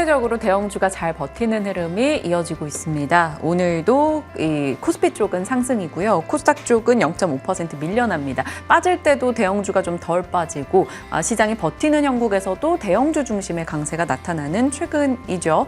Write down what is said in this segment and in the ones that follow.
상대적으로 대형주가 잘 버티는 흐름이 이어지고 있습니다. 오늘도 이 코스피 쪽은 상승이고요. 코스닥 쪽은 0.5% 밀려납니다. 빠질 때도 대형주가 좀 덜 빠지고 시장이 버티는 형국에서도 대형주 중심의 강세가 나타나는 최근이죠.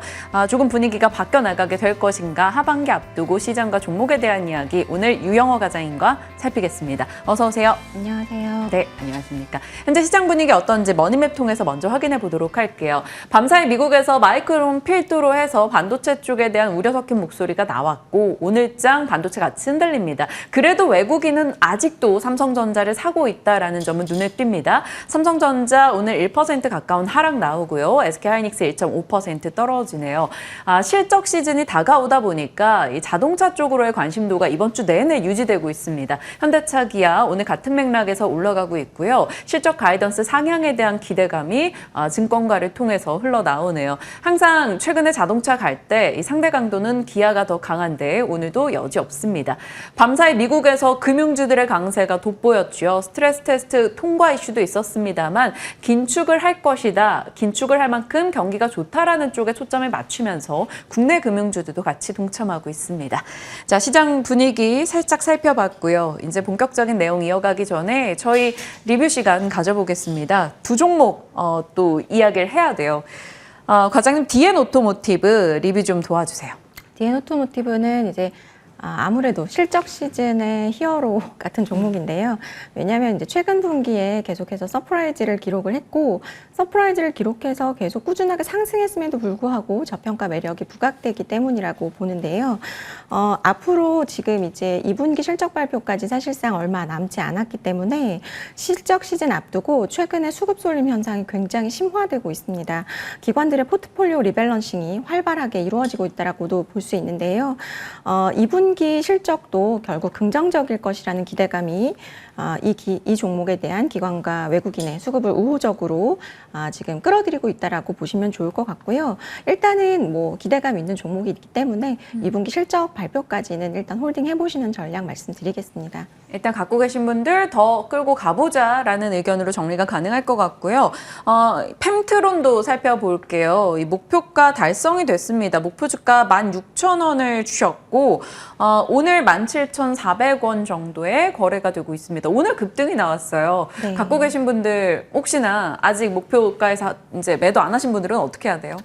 조금 분위기가 바뀌어 나가게 될 것인가, 하반기 앞두고 시장과 종목에 대한 이야기 오늘 유영호 과장님과 살피겠습니다. 어서 오세요. 안녕하세요. 네, 안녕하십니까. 현재 시장 분위기 어떤지 머니맵 통해서 먼저 확인해 보도록 할게요. 밤사이 미국에서 마이크론 필두로 해서 반도체 쪽에 대한 우려 섞인 목소리가 나왔고 오늘장 반도체 같이 흔들립니다. 그래도 외국인은 아직도 삼성전자를 사고 있다라는 점은 눈에 띕니다. 삼성전자 오늘 1% 가까운 하락 나오고요. SK하이닉스 1.5% 떨어지네요. 실적 시즌이 다가오다 보니까 이 자동차 쪽으로의 관심도가 이번 주 내내 유지되고 있습니다. 현대차, 기아 오늘 같은 맥락에서 올라가고 있고요. 실적 가이던스 상향에 대한 기대감이 증권가를 통해서 흘러나오네요. 항상 최근에 자동차 갈 때 이 상대 강도는 기아가 더 강한데 오늘도 여지 없습니다. 밤사이 미국에서 금융주들의 강세가 돋보였죠. 스트레스 테스트 통과 이슈도 있었습니다만 긴축을 할 것이다. 긴축을 할 만큼 경기가 좋다라는 쪽에 초점을 맞추면서 국내 금융주들도 같이 동참하고 있습니다. 자, 시장 분위기 살짝 살펴봤고요. 이제 본격적인 내용 이어가기 전에 저희 리뷰 시간 가져보겠습니다. 두 종목 또 이야기를 해야 돼요. 과장님, 디엔 오토모티브 리뷰 좀 도와주세요. 디엔 오토모티브는 이제 아무래도 실적 시즌의 히어로 같은 종목인데요. 왜냐하면 이제 최근 분기에 계속해서 서프라이즈를 기록을 했고, 서프라이즈를 기록해서 계속 꾸준하게 상승했음에도 불구하고 저평가 매력이 부각되기 때문이라고 보는데요. 앞으로 지금 이제 2분기 실적 발표까지 사실상 얼마 남지 않았기 때문에 실적 시즌 앞두고 최근에 수급 쏠림 현상이 굉장히 심화되고 있습니다. 기관들의 포트폴리오 리밸런싱이 활발하게 이루어지고 있다라고도 볼 수 있는데요. 2분기 실적도 결국 긍정적일 것이라는 기대감이 이 종목에 대한 기관과 외국인의 수급을 우호적으로 지금 끌어들이고 있다라고 보시면 좋을 것 같고요. 일단은 뭐 기대감 있는 종목이 있기 때문에 2분기 실적 발표까지는 일단 홀딩 해보시는 전략 말씀드리겠습니다. 일단 갖고 계신 분들 더 끌고 가보자라는 의견으로 정리가 가능할 것 같고요. 펜트론도 살펴볼게요. 이 목표가 달성이 됐습니다. 목표 주가 16,000원을 주셨고 오늘 17,400원 정도의 거래가 되고 있습니다. 오늘 급등이 나왔어요. 네. 갖고 계신 분들 혹시나 아직 목표가에서 이제 매도 안 하신 분들은 어떻게 해야 돼요?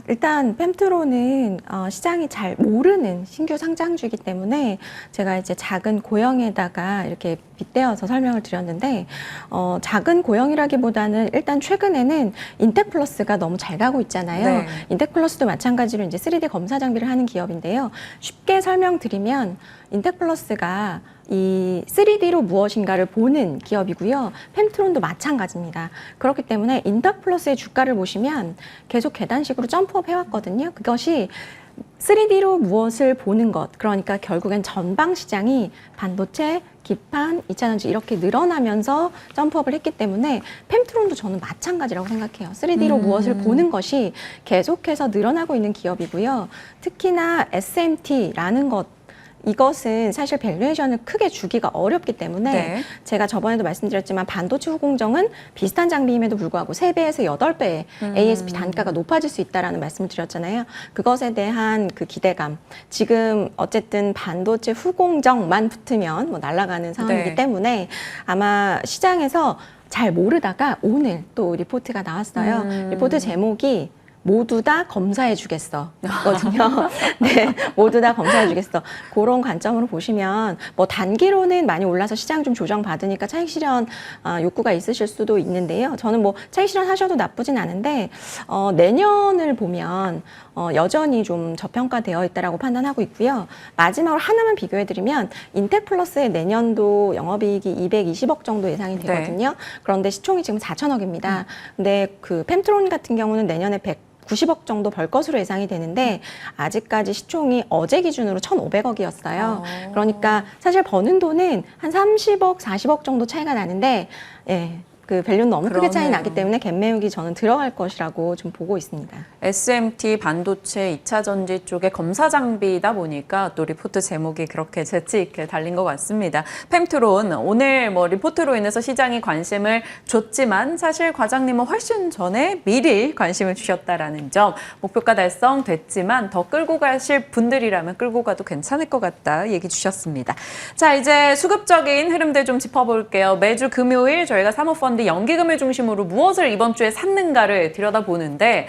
일단 펜트론은 시장이 잘 모르는 신규 상장주이기 때문에 제가 이제 작은 고형에다가 이렇게 빗대어서 설명을 드렸는데 작은 고형이라기보다는 일단 최근에는 인텍플러스가 너무 잘 가고 있잖아요. 네. 인텍플러스도 마찬가지로 이제 3D 검사 장비를 하는 기업인데요. 쉽게 설명드리면 인텍플러스가 이 3D로 무엇인가를 보는 기업이고요. 펜트론도 마찬가지입니다. 그렇기 때문에 인텍플러스의 주가를 보시면 계속 계단식으로 점프업 해왔거든요. 그것이 3D로 무엇을 보는 것, 그러니까 결국엔 전방 시장이 반도체, 기판, 2차전지 이렇게 늘어나면서 점프업을 했기 때문에 펜트론도 저는 마찬가지라고 생각해요. 3D로 무엇을 보는 것이 계속해서 늘어나고 있는 기업이고요. 특히나 SMT라는 것, 이것은 사실 밸류에이션을 크게 주기가 어렵기 때문에 네. 제가 저번에도 말씀드렸지만 반도체 후공정은 비슷한 장비임에도 불구하고 3배에서 8배의 ASP 단가가 높아질 수 있다는 말씀을 드렸잖아요. 그것에 대한 그 기대감. 지금 어쨌든 반도체 후공정만 붙으면 뭐 날아가는 상황이기 네. 때문에 아마 시장에서 잘 모르다가 오늘 또 리포트가 나왔어요. 리포트 제목이 모두 다 검사해 주겠어 거든요. 네, 모두 다 검사해 주겠어. 그런 관점으로 보시면 뭐 단기로는 많이 올라서 시장 좀 조정 받으니까 차익 실현 욕구가 있으실 수도 있는데요. 저는 뭐 차익 실현 하셔도 나쁘진 않은데 내년을 보면 여전히 좀 저평가되어 있다라고 판단하고 있고요. 마지막으로 하나만 비교해 드리면 인텍플러스의 내년도 영업이익이 220억 정도 예상이 되거든요. 네. 그런데 시총이 지금 4천억입니다. 근데 그 펜트론 같은 경우는 내년에 90억 정도 벌 것으로 예상이 되는데 아직까지 시총이 어제 기준으로 1,500억이었어요. 그러니까 사실 버는 돈은 한 30억, 40억 정도 차이가 나는데 예, 그 밸류는 너무 크게 차이 그러네요. 나기 때문에 갭 메우기 저는 들어갈 것이라고 좀 보고 있습니다. SMT 반도체 2차 전지 쪽의 검사 장비다 보니까 또 리포트 제목이 그렇게 재치 있게 달린 것 같습니다. 펨트론 오늘 뭐 리포트로 인해서 시장이 관심을 줬지만 사실 과장님은 훨씬 전에 미리 관심을 주셨다라는 점, 목표가 달성됐지만 더 끌고 가실 분들이라면 끌고 가도 괜찮을 것 같다 얘기 주셨습니다. 자, 이제 수급적인 흐름들 좀 짚어볼게요. 매주 금요일 저희가 사모펀드 연기금을 중심으로 무엇을 이번 주에 샀는가를 들여다보는데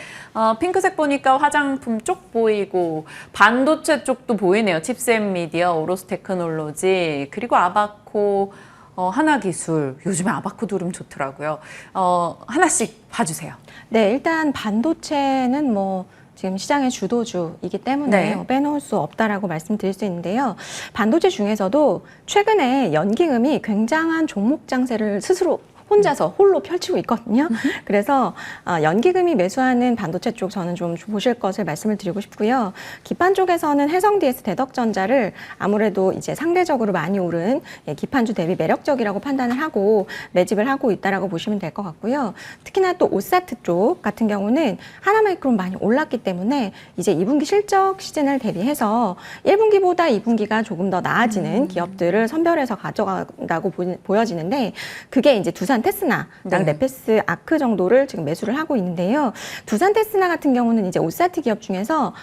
핑크색 보니까 화장품 쪽 보이고 반도체 쪽도 보이네요. 칩스앤미디어, 오로스테크놀로지, 그리고 아바코, 하나기술. 요즘에 아바코도 흐름 좋더라고요. 하나씩 봐주세요. 네, 일단 반도체는 뭐 지금 시장의 주도주이기 때문에 네. 빼놓을 수 없다라고 말씀드릴 수 있는데요. 반도체 중에서도 최근에 연기금이 굉장한 종목 장세를 스스로 혼자서 홀로 펼치고 있거든요. 그래서 연기금이 매수하는 반도체 쪽 저는 좀 보실 것을 말씀을 드리고 싶고요. 기판 쪽에서는 해성 DS 대덕전자를 아무래도 이제 상대적으로 많이 오른 기판주 대비 매력적이라고 판단을 하고 매집을 하고 있다라고 보시면 될 것 같고요. 특히나 또 오사트 쪽 같은 경우는 하나마이크론 많이 올랐기 때문에 이제 2분기 실적 시즌을 대비해서 1분기보다 2분기가 조금 더 나아지는 기업들을 선별해서 가져간다고 보여지는데 그게 이제 두산 테스나랑 네. 네페스 아크 정도를 지금 매수를 하고 있는데요. 두산 테스나 같은 경우는 이제 오사트 기업 중에서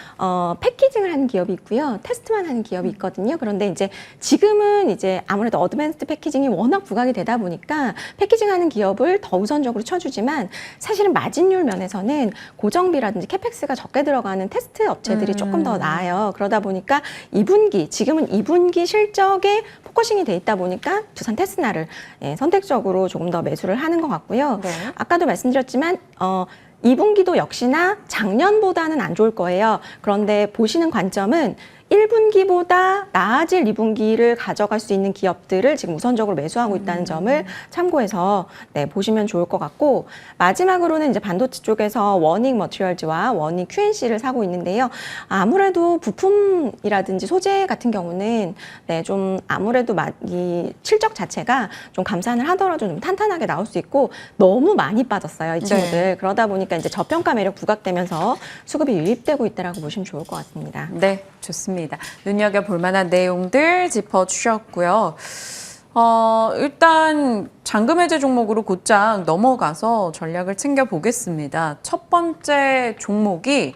패키징을 하는 기업이 있고요. 테스트만 하는 기업이 있거든요. 그런데 이제 지금은 이제 아무래도 어드밴스드 패키징이 워낙 부각이 되다 보니까 패키징하는 기업을 더 우선적으로 쳐주지만 사실은 마진율 면에서는 고정비라든지 캐펙스가 적게 들어가는 테스트 업체들이 조금 더 나아요. 그러다 보니까 2분기, 지금은 2분기 실적에 포커싱이 돼 있다 보니까 두산 테스나를 선택적으로 조금 더 매수를 하는 것 같고요. 네. 아까도 말씀드렸지만 2분기도 역시나 작년보다는 안 좋을 거예요. 그런데 보시는 관점은 1분기보다 나아질 2분기를 가져갈 수 있는 기업들을 지금 우선적으로 매수하고 있다는 점을 참고해서 보시면 좋을 것 같고, 마지막으로는 이제 반도체 쪽에서 워닝 머티리얼즈와 워닝 QNC를 사고 있는데요. 아무래도 부품이라든지 소재 같은 경우는 좀 아무래도 이 실적 자체가 좀 감산을 하더라도 좀 탄탄하게 나올 수 있고 너무 많이 빠졌어요, 이 친구들. 네. 그러다 보니까 이제 저평가 매력 부각되면서 수급이 유입되고 있다라고 보시면 좋을 것 같습니다. 네, 좋습니다. 눈여겨볼 만한 내용들 짚어주셨고요. 일단 잔금 해제 종목으로 곧장 넘어가서 전략을 챙겨보겠습니다. 첫 번째 종목이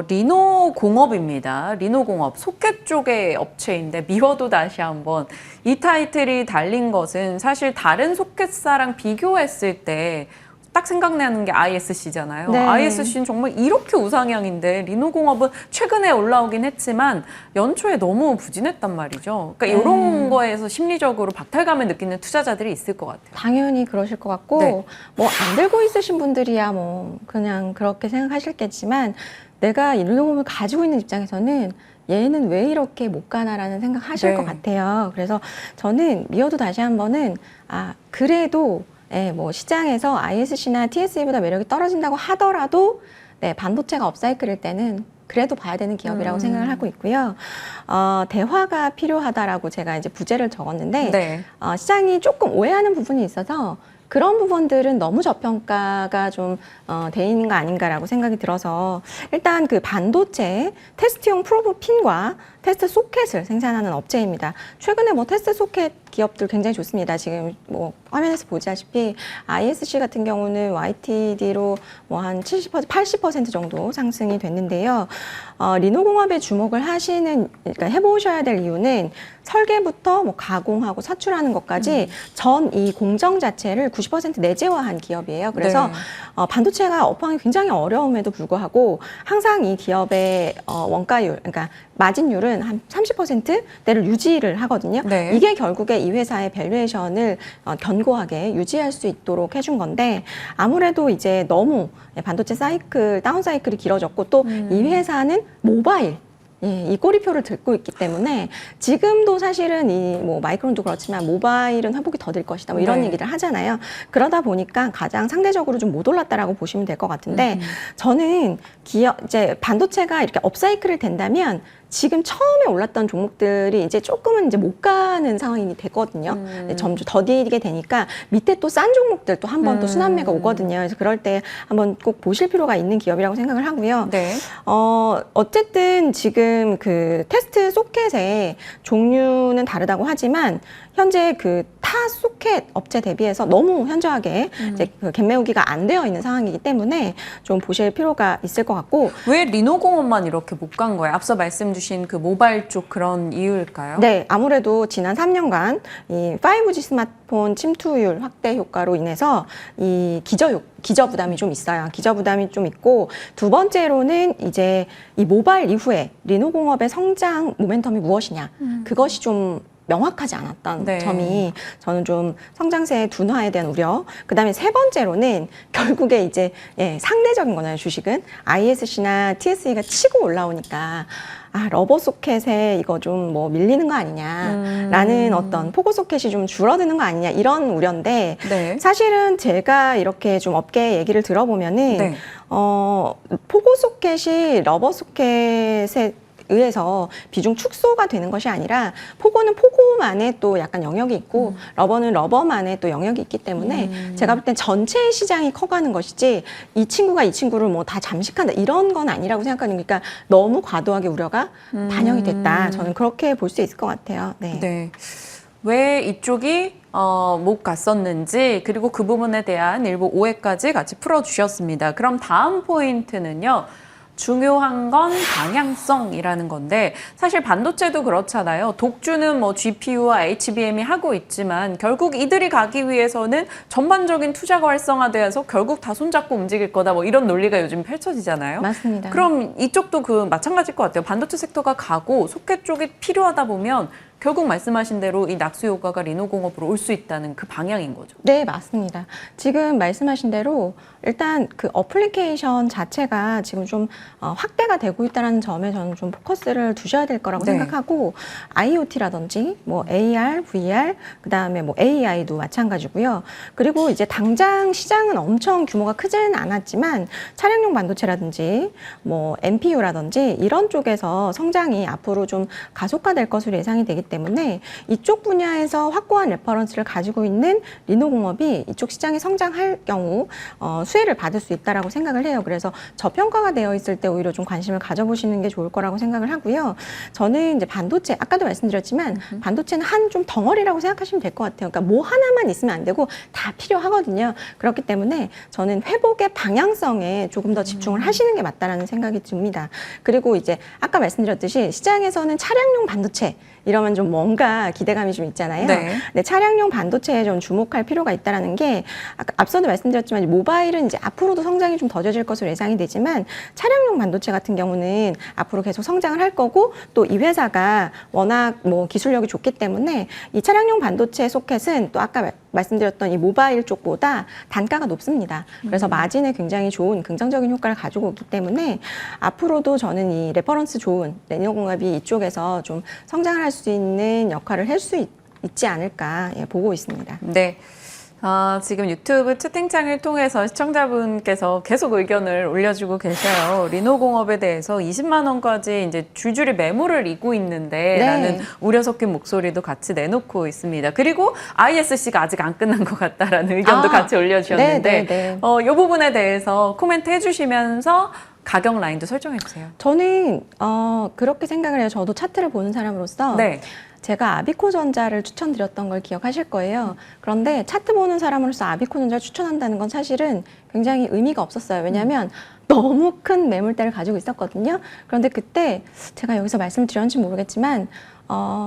리노공업입니다. 리노공업, 소켓 쪽의 업체인데 미워도 다시 한번 이 타이틀이 달린 것은 사실 다른 소켓사랑 비교했을 때 딱 생각나는 게 ISC잖아요. 네. ISC는 정말 이렇게 우상향인데 리노공업은 최근에 올라오긴 했지만 연초에 너무 부진했단 말이죠. 그러니까 이런 거에서 심리적으로 박탈감을 느끼는 투자자들이 있을 것 같아요. 당연히 그러실 것 같고, 네. 뭐 안 들고 있으신 분들이야 뭐 그냥 그렇게 생각하실겠지만, 내가 이 르노공을 가지고 있는 입장에서는 얘는 왜 이렇게 못 가나라는 생각 하실 네. 것 같아요. 그래서 저는 미워도 다시 한번은 그래도 뭐 시장에서 ISC나 TSE보다 매력이 떨어진다고 하더라도 반도체가 업사이클일 때는 그래도 봐야 되는 기업이라고 생각을 하고 있고요. 대화가 필요하다라고 제가 이제 부제를 적었는데 네. 시장이 조금 오해하는 부분이 있어서 그런 부분들은 너무 저평가가 좀 돼 있는 거 아닌가라고 생각이 들어서, 일단 그 반도체 테스트용 프로브 핀과 테스트 소켓을 생산하는 업체입니다. 최근에 뭐 테스트 소켓 기업들 굉장히 좋습니다. 지금 뭐 화면에서 보시다시피 ISC 같은 경우는 YTD로 뭐 한 70%, 80% 정도 상승이 됐는데요. 리노공업에 주목을 그러니까 해보셔야 될 이유는 설계부터 뭐 가공하고 사출하는 것까지 전 이 공정 자체를 90% 내재화한 기업이에요. 그래서 네. 반도체가 업황이 굉장히 어려움에도 불구하고 항상 이 기업의 원가율, 그러니까 마진율은 한 30%대를 유지를 하거든요. 네. 이게 결국에 이 회사의 밸류에이션을 견고하게 유지할 수 있도록 해준 건데, 아무래도 이제 너무 반도체 사이클, 다운 사이클이 길어졌고 또 이 회사는 모바일, 이 꼬리표를 들고 있기 때문에 지금도 사실은 이 뭐 마이크론도 그렇지만 모바일은 회복이 더딜 것이다, 뭐 이런 네. 얘기를 하잖아요. 그러다 보니까 가장 상대적으로 좀 못 올랐다라고 보시면 될 것 같은데, 저는 이제 반도체가 이렇게 업사이클을 된다면 지금 처음에 올랐던 종목들이 이제 조금은 이제 못 가는 상황이 됐거든요. 점점 더디게 되니까 밑에 또 싼 종목들 또 한 번 또 순환매가 오거든요. 그래서 그럴 때 한번 꼭 보실 필요가 있는 기업이라고 생각을 하고요. 네. 어쨌든 지금 그 테스트 소켓의 종류는 다르다고 하지만 현재 그 타 소켓 업체 대비해서 너무 현저하게 이제 그 갭매우기가 안 되어 있는 상황이기 때문에 좀 보실 필요가 있을 것 같고. 왜 리노공업만 이렇게 못 간 거예요? 앞서 말씀 주신 그 모바일 쪽 그런 이유일까요? 네, 아무래도 지난 3년간 이 5G 스마트폰 침투율 확대 효과로 인해서 이 기저 부담이 좀 있어요. 기저 부담이 좀 있고, 두 번째로는 이제 이 모바일 이후에 리노공업의 성장 모멘텀이 무엇이냐, 그것이 좀 명확하지 않았던 네. 점이 저는 좀 성장세의 둔화에 대한 우려. 그다음에 세 번째로는 결국에 이제 상대적인 거잖아요. 주식은 ISC나 TSE가 치고 올라오니까 러버 소켓에 이거 좀 뭐 밀리는 거 아니냐라는 어떤 포고 소켓이 좀 줄어드는 거 아니냐 이런 우려인데 네. 사실은 제가 이렇게 좀 업계 얘기를 들어보면은 네. 포고 소켓이 러버 소켓에 의해서 비중 축소가 되는 것이 아니라 포고는 포고만의 또 약간 영역이 있고 러버는 러버만의 또 영역이 있기 때문에 제가 볼 땐 전체 시장이 커가는 것이지 이 친구가 이 친구를 뭐 다 잠식한다 이런 건 아니라고 생각하는 거니까 너무 과도하게 우려가 반영이 됐다. 저는 그렇게 볼 수 있을 것 같아요. 네. 네. 왜 이쪽이 못 갔었는지 그리고 그 부분에 대한 일부 오해까지 같이 풀어주셨습니다. 그럼 다음 포인트는요. 중요한 건 방향성이라는 건데 사실 반도체도 그렇잖아요. 독주는 뭐 GPU와 HBM이 하고 있지만 결국 이들이 가기 위해서는 전반적인 투자가 활성화돼서 결국 다 손잡고 움직일 거다 뭐 이런 논리가 요즘 펼쳐지잖아요. 맞습니다. 그럼 이쪽도 그 마찬가지일 것 같아요. 반도체 섹터가 가고 소켓 쪽이 필요하다 보면 결국 말씀하신 대로 이 낙수 효과가 리노공업으로 올 수 있다는 그 방향인 거죠. 네, 맞습니다. 지금 말씀하신 대로 일단 그 어플리케이션 자체가 지금 좀 확대가 되고 있다는 점에 저는 좀 포커스를 두셔야 될 거라고 네. 생각하고 IoT라든지 뭐 AR, VR, 그다음에 뭐 AI도 마찬가지고요. 그리고 이제 당장 시장은 엄청 규모가 크지는 않았지만 차량용 반도체라든지 뭐 NPU라든지 이런 쪽에서 성장이 앞으로 좀 가속화될 것으로 예상이 되기 때문에 이쪽 분야에서 확고한 레퍼런스를 가지고 있는 리노공업이 이쪽 시장에 성장할 경우 수혜를 받을 수 있다라고 생각을 해요. 그래서 저평가가 되어 있을 때 오히려 좀 관심을 가져보시는 게 좋을 거라고 생각을 하고요. 저는 이제 반도체 아까도 말씀드렸지만 반도체는 한 좀 덩어리라고 생각하시면 될 것 같아요. 그러니까 뭐 하나만 있으면 안 되고 다 필요하거든요. 그렇기 때문에 저는 회복의 방향성에 조금 더 집중을 하시는 게 맞다라는 생각이 듭니다. 그리고 이제 아까 말씀드렸듯이 시장에서는 차량용 반도체 이러면 좀 뭔가 기대감이 좀 있잖아요. 네. 네, 차량용 반도체에 좀 주목할 필요가 있다라는 게 아까 앞서도 말씀드렸지만 모바일은 이제 앞으로도 성장이 좀 더뎌질 것으로 예상이 되지만 차량용 반도체 같은 경우는 앞으로 계속 성장을 할 거고 또 이 회사가 워낙 뭐 기술력이 좋기 때문에 이 차량용 반도체 소켓은 또 아까 말씀드렸던 이 모바일 쪽보다 단가가 높습니다. 그래서 마진에 굉장히 좋은 긍정적인 효과를 가지고 있기 때문에 앞으로도 저는 이 레퍼런스 좋은 리노공업이 이쪽에서 좀 성장을 할 수 있는 역할을 할 수 있지 않을까 보고 있습니다. 네. 지금 유튜브 채팅창을 통해서 시청자분께서 계속 의견을 올려주고 계셔요. 리노공업에 대해서 20만 원까지 이제 줄줄이 매물을 이고 있는데 네. 라는 우려 섞인 목소리도 같이 내놓고 있습니다. 그리고 ISC가 아직 안 끝난 것 같다라는 의견도 같이 올려주셨는데 네. 이 부분에 대해서 코멘트 해주시면서 가격 라인도 설정해 주세요. 저는 그렇게 생각을 해요. 저도 차트를 보는 사람으로서 네. 제가 아비코전자를 추천드렸던 걸 기억하실 거예요. 그런데 차트 보는 사람으로서 아비코전자를 추천한다는 건 사실은 굉장히 의미가 없었어요. 왜냐하면 너무 큰 매물대를 가지고 있었거든요. 그런데 그때 제가 여기서 말씀을 드렸는지 모르겠지만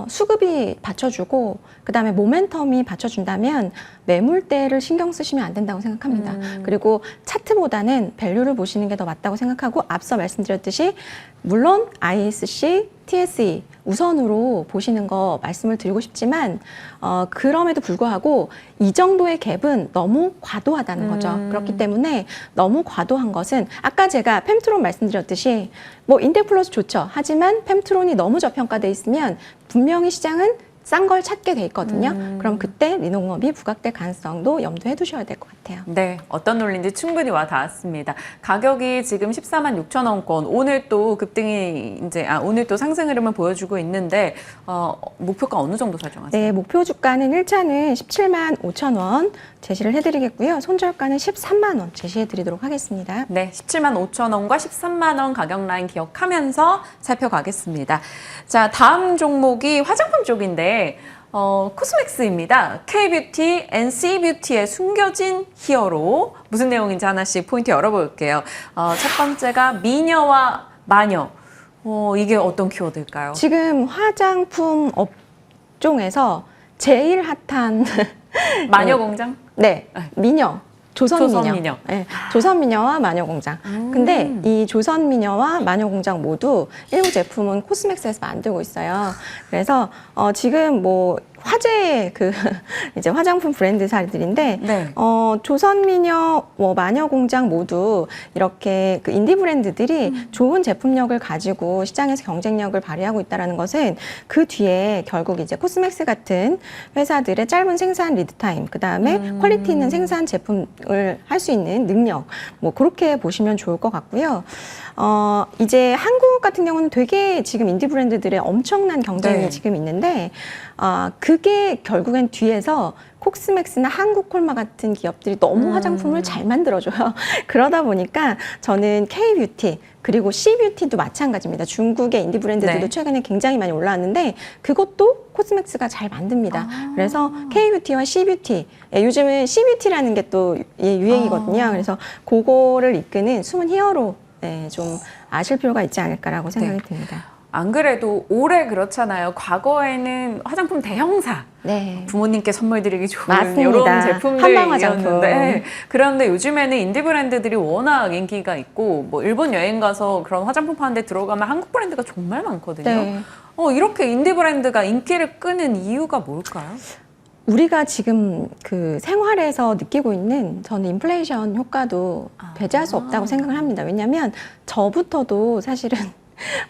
수급이 받쳐주고 그다음에 모멘텀이 받쳐준다면 매물대를 신경 쓰시면 안 된다고 생각합니다. 그리고 차트보다는 밸류를 보시는 게 더 맞다고 생각하고 앞서 말씀드렸듯이 물론 ISC, TSE 우선으로 보시는 거 말씀을 드리고 싶지만 그럼에도 불구하고 이 정도의 갭은 너무 과도하다는 거죠. 그렇기 때문에 너무 과도한 것은 아까 제가 펨트론 말씀드렸듯이 뭐 인덱플러스 좋죠. 하지만 펨트론이 너무 저평가돼 있으면 분명히 시장은 싼 걸 찾게 돼 있거든요. 그럼 그때 리농업이 부각될 가능성도 염두해 두셔야 될 것 같아요. 네, 어떤 논리인지 충분히 와 닿았습니다. 가격이 지금 14만 6천 원권, 오늘 또 급등이 오늘 또 상승 흐름을 보여주고 있는데 목표가 어느 정도 설정하세요? 네, 목표 주가는 1차는 17만 5천 원 제시를 해드리겠고요. 손절가는 13만 원 제시해드리도록 하겠습니다. 네, 17만 5천 원과 13만 원 가격 라인 기억하면서 살펴가겠습니다. 자, 다음 종목이 화장품 쪽인데 코스맥스입니다. K뷰티, NC뷰티의 숨겨진 히어로. 무슨 내용인지 하나씩 포인트 열어볼게요. 첫 번째가 미녀와 마녀. 이게 어떤 키워드일까요? 지금 화장품 업종에서 제일 핫한 마녀 공장? 네, 미녀. 조선미녀. 조선미녀. 네, 조선미녀와 마녀공장. 근데 이 조선미녀와 마녀공장 모두 일부 제품은 코스맥스에서 만들고 있어요. 그래서 지금 뭐 화제의 그 이제 화장품 브랜드사들인데 네. 조선미녀, 마녀공장 모두 이렇게 그 인디 브랜드들이 좋은 제품력을 가지고 시장에서 경쟁력을 발휘하고 있다는 것은 그 뒤에 결국 이제 코스맥스 같은 회사들의 짧은 생산 리드 타임, 그 다음에 퀄리티 있는 생산 제품을 할 수 있는 능력, 뭐 그렇게 보시면 좋을 것 같고요. 이제 한국 같은 경우는 되게 지금 인디 브랜드들의 엄청난 경쟁이 네. 지금 있는데, 그게 결국엔 뒤에서 코스맥스나 한국콜마 같은 기업들이 너무 화장품을 잘 만들어줘요. 그러다 보니까 저는 K뷰티, 그리고 C뷰티도 마찬가지입니다. 중국의 인디 브랜드들도 네. 최근에 굉장히 많이 올라왔는데 그것도 코스맥스가 잘 만듭니다. 그래서 K뷰티와 C뷰티, 요즘은 C뷰티라는 게 또 유행이거든요. 그래서 그거를 이끄는 숨은 히어로 좀 아실 필요가 있지 않을까라고 생각이 듭니다. 안 그래도 올해 그렇잖아요. 과거에는 화장품 대형사. 네. 부모님께 선물 드리기 좋은 맞습니다. 이런 한방 화장품. 제품들이었는데 그런데 요즘에는 인디 브랜드들이 워낙 인기가 있고 뭐 일본 여행 가서 그런 화장품 파는 데 들어가면 한국 브랜드가 정말 많거든요. 네. 이렇게 인디 브랜드가 인기를 끄는 이유가 뭘까요? 우리가 지금 그 생활에서 느끼고 있는 저는 인플레이션 효과도 배제할 수 없다고 생각을 합니다. 왜냐하면 저부터도 사실은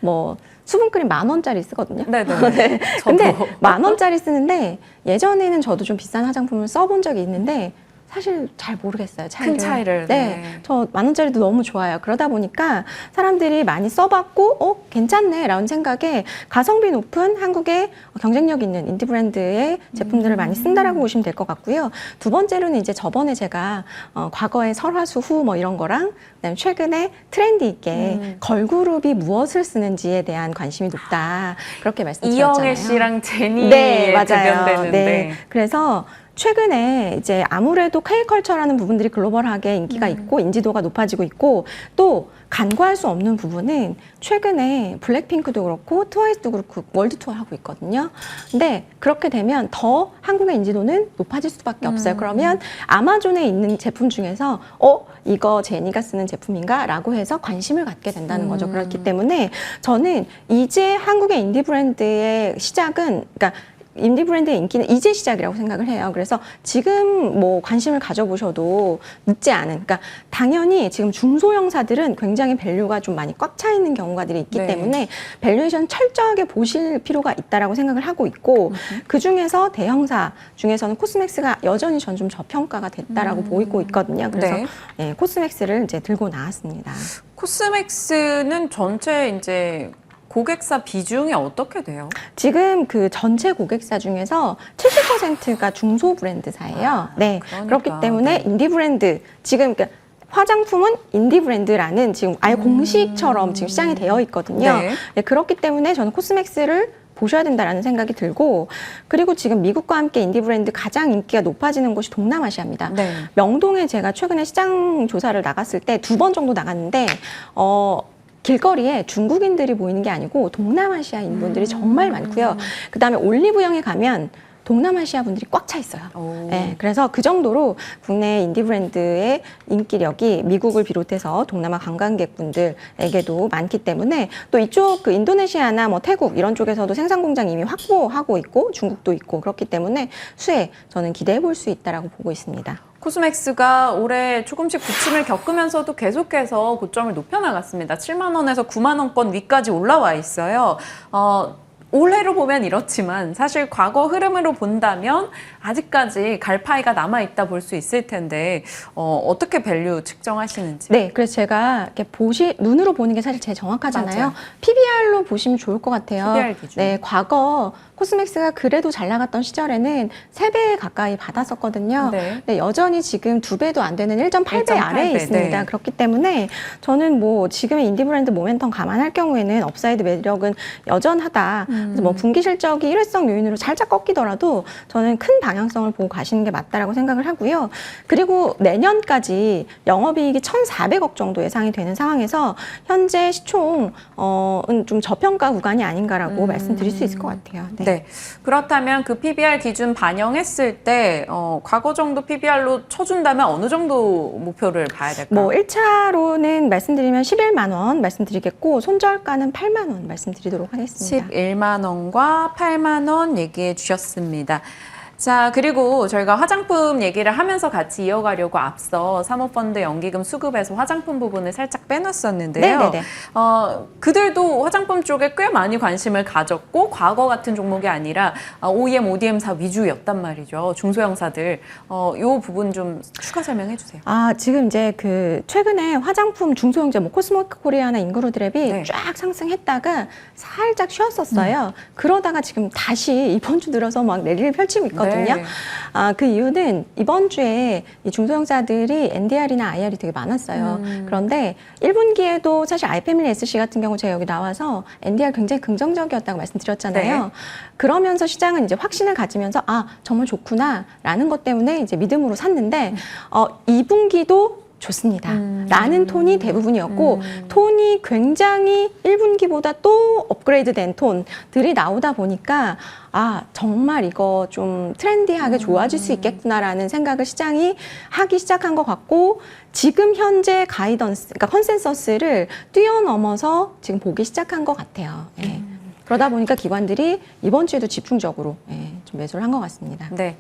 뭐 수분크림 10,000원짜리 쓰거든요. 네네. 네. 근데 10,000원짜리 쓰는데 예전에는 저도 좀 비싼 화장품을 써본 적이 있는데 사실 잘 모르겠어요. 차이를. 큰 차이를. 네. 저 10,000원짜리도 너무 좋아요. 그러다 보니까 사람들이 많이 써봤고, 괜찮네. 라는 생각에 가성비 높은 한국의 경쟁력 있는 인디 브랜드의 제품들을 많이 쓴다라고 보시면 될 것 같고요. 두 번째로는 이제 저번에 제가 과거의 설화수 후 뭐 이런 거랑 그다음에 최근에 트렌디 있게 걸그룹이 무엇을 쓰는지에 대한 관심이 높다. 그렇게 말씀드렸잖아요. 이영애 씨랑 제니에 네, 맞아요. 대변되는데. 네. 그래서 최근에 이제 아무래도 K컬처라는 부분들이 글로벌하게 인기가 있고 인지도가 높아지고 있고 또 간과할 수 없는 부분은 최근에 블랙핑크도 그렇고 트와이스도 그렇고 월드 투어 하고 있거든요. 근데 그렇게 되면 더 한국의 인지도는 높아질 수밖에 없어요. 그러면 아마존에 있는 제품 중에서 이거 제니가 쓰는 제품인가? 라고 해서 관심을 갖게 된다는 거죠. 그렇기 때문에 저는 이제 한국의 인디 브랜드의 시작은 그러니까 인디 브랜드의 인기는 이제 시작이라고 생각을 해요. 그래서 지금 뭐 관심을 가져보셔도 늦지 않은, 그러니까 당연히 지금 중소형사들은 굉장히 밸류가 좀 많이 꽉 차 있는 경우가들이 있기 네. 때문에 밸류에이션 철저하게 보실 필요가 있다라고 생각을 하고 있고 그 중에서 대형사 중에서는 코스맥스가 여전히 전 좀 저평가가 됐다라고 보이고 있거든요. 그래서 네. 네, 코스맥스를 이제 들고 나왔습니다. 코스맥스는 전체 이제 고객사 비중이 어떻게 돼요? 지금 그 전체 고객사 중에서 70%가 중소 브랜드사예요. 네. 그러니까, 그렇기 때문에 네. 인디 브랜드, 지금 그러니까 화장품은 인디 브랜드라는 지금 아예 공식처럼 지금 시장이 되어 있거든요. 네. 네, 그렇기 때문에 저는 코스맥스를 보셔야 된다라는 생각이 들고, 그리고 지금 미국과 함께 인디 브랜드 가장 인기가 높아지는 곳이 동남아시아입니다. 네. 명동에 제가 최근에 시장 조사를 나갔을 때 2번 정도 나갔는데, 길거리에 중국인들이 보이는 게 아니고 동남아시아인 분들이 정말 많고요. 그 다음에 올리브영에 가면 동남아시아 분들이 꽉 차 있어요. 네, 그래서 그 정도로 국내 인디 브랜드의 인기력이 미국을 비롯해서 동남아 관광객분들에게도 많기 때문에 또 이쪽 그 인도네시아나 뭐 태국 이런 쪽에서도 생산 공장 이미 확보하고 있고 중국도 있고 그렇기 때문에 수혜 저는 기대해 볼 수 있다라고 보고 있습니다. 코스맥스가 올해 조금씩 부침을 겪으면서도 계속해서 고점을 높여나갔습니다. 7만 원에서 9만 원권 위까지 올라와 있어요. 올해로 보면 이렇지만 사실 과거 흐름으로 본다면 아직까지 갈파이가 남아있다 볼 수 있을 텐데 어떻게 밸류 측정하시는지. 네, 그래서 제가 이렇게 눈으로 보는 게 사실 제일 정확하잖아요. 맞아요. PBR로 보시면 좋을 것 같아요. PBR 기준. 네, 과거 코스맥스가 그래도 잘 나갔던 시절에는 3배 가까이 받았었거든요. 네. 근데 여전히 지금 2배도 안 되는 1.8배 1.8배, 아래에 있습니다. 네. 그렇기 때문에 저는 뭐 지금의 인디 브랜드 모멘텀 감안할 경우에는 업사이드 매력은 여전하다. 그래서 뭐 분기 실적이 일회성 요인으로 살짝 꺾이더라도 저는 큰 방향성을 보고 가시는 게 맞다라고 생각을 하고요. 그리고 내년까지 영업이익이 1,400억 정도 예상이 되는 상황에서 현재 시총은 좀 저평가 구간이 아닌가라고 말씀드릴 수 있을 것 같아요. 네. 네. 그렇다면 그 PBR 기준 반영했을 때 과거 정도 PBR로 쳐준다면 어느 정도 목표를 봐야 될까요? 뭐 1차로는 말씀드리면 11만 원 말씀드리겠고 손절가는 8만 원 말씀드리도록 하겠습니다. 11만 원과 8만 원 얘기해 주셨습니다. 자, 그리고 저희가 화장품 얘기를 하면서 같이 이어가려고 앞서 사모펀드 연기금 수급에서 화장품 부분을 살짝 빼놨었는데요. 네네네. 그들도 화장품 쪽에 꽤 많이 관심을 가졌고 과거 같은 종목이 아니라 OEM, ODM사 위주였단 말이죠. 중소형사들. 이 부분 좀 추가 설명해 주세요. 지금 이제 그 최근에 화장품 중소형제 뭐 코스모스 코리아나 인그루드랩이 네. 쫙 상승했다가 살짝 쉬었었어요. 그러다가 지금 다시 이번 주 들어서 막 내리를 펼치고 있거든요. 네. 그 이유는 이번 주에 이 중소형사들이 NDR이나 IR이 되게 많았어요. 그런데 1분기에도 사실 아이패밀리 SC 같은 경우 제가 여기 나와서 NDR 굉장히 긍정적이었다고 말씀드렸잖아요. 네. 그러면서 시장은 이제 확신을 가지면서 정말 좋구나라는 것 때문에 이제 믿음으로 샀는데 2분기도 좋습니다. 라는 톤이 대부분이었고 톤이 굉장히 1분기보다 또 업그레이드된 톤들이 나오다 보니까 정말 이거 좀 트렌디하게 좋아질 수 있겠구나라는 생각을 시장이 하기 시작한 것 같고 지금 현재 가이던스, 그러니까 컨센서스를 뛰어넘어서 지금 보기 시작한 것 같아요. 예. 그러다 보니까 기관들이 이번 주에도 집중적으로 좀 매수를 한 것 같습니다. 네.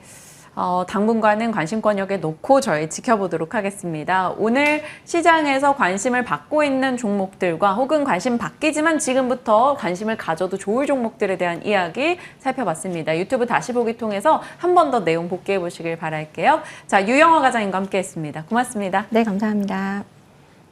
당분간은 관심권역에 놓고 저희 지켜보도록 하겠습니다. 오늘 시장에서 관심을 받고 있는 종목들과 혹은 관심 받기지만 지금부터 관심을 가져도 좋을 종목들에 대한 이야기 살펴봤습니다. 유튜브 다시 보기 통해서 한 번 더 내용 복귀해 보시길 바랄게요. 자, 유영아 과장님과 함께했습니다. 고맙습니다. 네, 감사합니다.